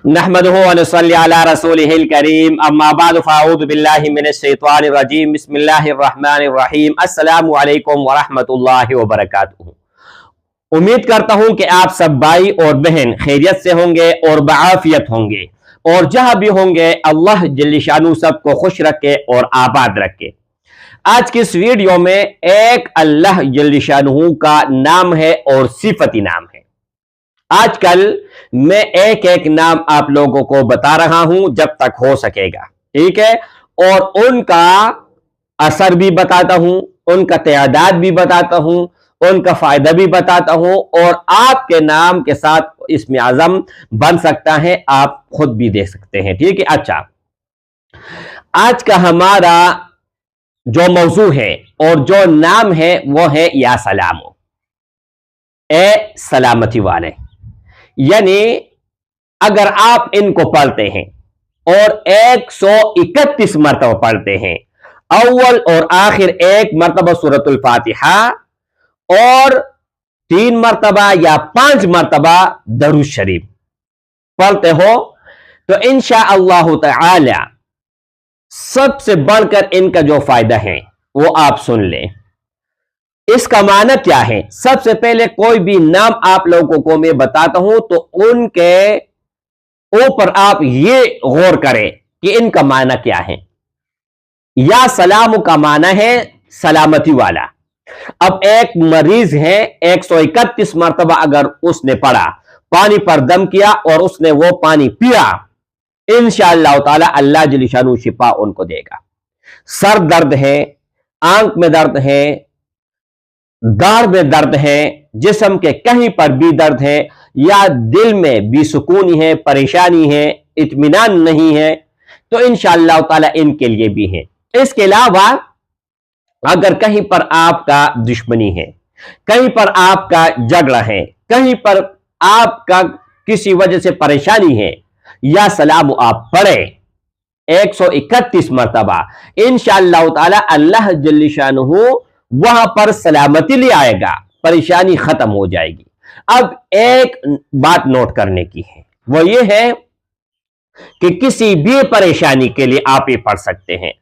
नहमदुहु व नसल्ली अला रसूलिहिल करीम अम्मा बाद फ़अऊज़ु बिल्लाहि मिनश शैतानिर रजीम बिस्मिल्लाहिर रहमानिर रहीम अस्सलामु अलैकुम व रहमतुल्लाहि व बरकातुहू। उम्मीद करता हूँ कि आप सब भाई और बहन खैरियत से होंगे और बआफियत होंगे, और जहाँ भी होंगे अल्लाह जल्ल शानु सबको खुश रखे और आबाद रखे। आज की इस वीडियो में एक अल्लाह जल्ल शानु का नाम है और सिफती नाम है। आजकल मैं एक एक नाम आप लोगों को बता रहा हूं जब तक हो सकेगा, ठीक है, और उनका असर भी बताता हूं, उनका तादाद भी बताता हूं, उनका फायदा भी बताता हूं, और आपके नाम के साथ इसमें आजम बन सकता है, आप खुद भी दे सकते हैं, ठीक है। अच्छा, आज का हमारा जो मौजू है और जो नाम है वो है या सलामो, ए सलामती वाले। यानी अगर आप इनको पढ़ते हैं और 131 मरतबा पढ़ते हैं, अव्वल और आखिर एक मरतबा सूरतुल फातिहा और 3 मरतबा या 5 मरतबा दरूद शरीफ पढ़ते हो, तो इंशाअल्लाह ताला सबसे बढ़कर इनका जो फायदा है वो आप सुन लें। इसका माना क्या है? सबसे पहले कोई भी नाम आप लोगों को मैं बताता हूं तो उनके ऊपर आप ये गौर करें कि इनका माना क्या है। या सलाम का माना है सलामती वाला। अब एक मरीज है, 131 मरतबा अगर उसने पढ़ा, पानी पर दम किया और उसने वो पानी पिया, इंशाअल्लाह ताला अल्लाह जल्ल शानु शिफा उनको देगा। सर दर्द है, आंख में दर्द है, दाढ़ में दर्द है, जिस्म के कहीं पर भी दर्द है, या दिल में बेसुकूनी है, परेशानी है, इत्मीनान नहीं है, तो इंशाअल्लाह ताला इनके लिए भी है। इसके अलावा अगर कहीं पर आपका दुश्मनी है, कहीं पर आपका झगड़ा है, कहीं पर आपका किसी वजह से परेशानी है, या सलाम आप पढ़े 131 मरतबा, इंशाअल्लाह ताला अल्लाह जल्ल शानुहू वहां पर सलामती ले आएगा, परेशानी खत्म हो जाएगी। अब एक बात नोट करने की है, वो ये है कि किसी भी परेशानी के लिए आप ये पढ़ सकते हैं।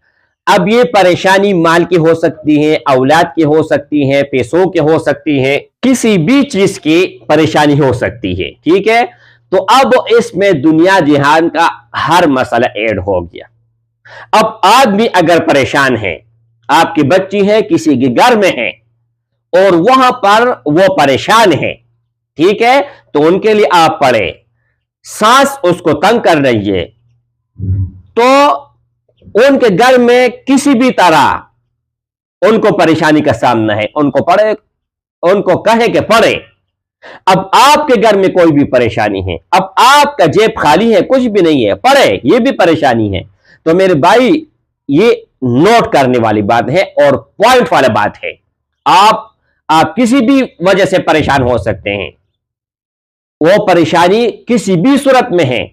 अब ये परेशानी माल की हो सकती है, औलाद की हो सकती है, पैसों की हो सकती है, किसी भी चीज की परेशानी हो सकती है, ठीक है। तो अब इसमें दुनिया जिहान का हर मसला ऐड हो गया। अब आदमी अगर परेशान है, आपकी बच्ची है, किसी के घर में है और वहां पर वो परेशान है, ठीक है, तो उनके लिए आप पढ़े। सास उसको तंग कर रही है, तो उनके घर में किसी भी तरह उनको परेशानी का सामना है, उनको पढ़े, उनको कहे कि पढ़े। अब आपके घर में कोई भी परेशानी है, अब आपका जेब खाली है, कुछ भी नहीं है, पढ़े, ये भी परेशानी है। तो मेरे भाई ये नोट करने वाली बात है और पॉइंट वाला बात है। आप किसी भी वजह से परेशान हो सकते हैं, वो परेशानी किसी भी सूरत में है,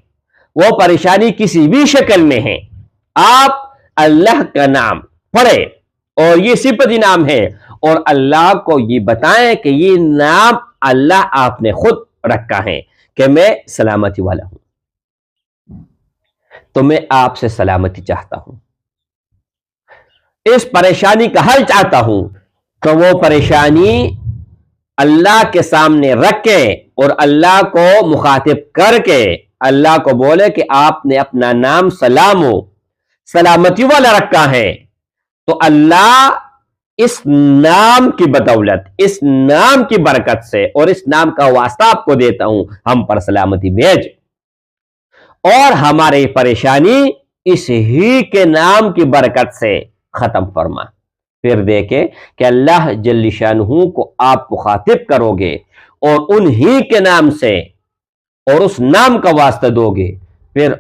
वो परेशानी किसी भी शक्ल में है, आप अल्लाह का नाम पढ़े और ये सिफती नाम है, और अल्लाह को ये बताएं कि ये नाम अल्लाह आपने खुद रखा है कि मैं सलामती वाला हूं। तो मैं आपसे सलामती चाहता हूं, इस परेशानी का हल चाहता हूं, तो वो परेशानी अल्लाह के सामने रख के और अल्लाह को मुखातिब करके अल्लाह को बोले कि आपने अपना नाम सलामो, सलामती वाला रखा है, तो अल्लाह इस नाम की बदौलत, इस नाम की बरकत से, और इस नाम का वास्ता आपको देता हूं, हम पर सलामती भेज और हमारी परेशानी इस ही के नाम की बरकत से खत्म फरमा। फिर देखे कि अल्लाह जल्ल शानुहु को आप मुखातिब करोगे और उन्हीं के नाम से और उस नाम का वास्ता दोगे, फिर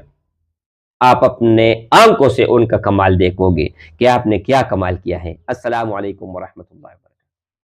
आप अपने आंखों से उनका कमाल देखोगे कि आपने क्या कमाल किया है। अस्सलामु अलैकुम व रहमतुल्लाहि।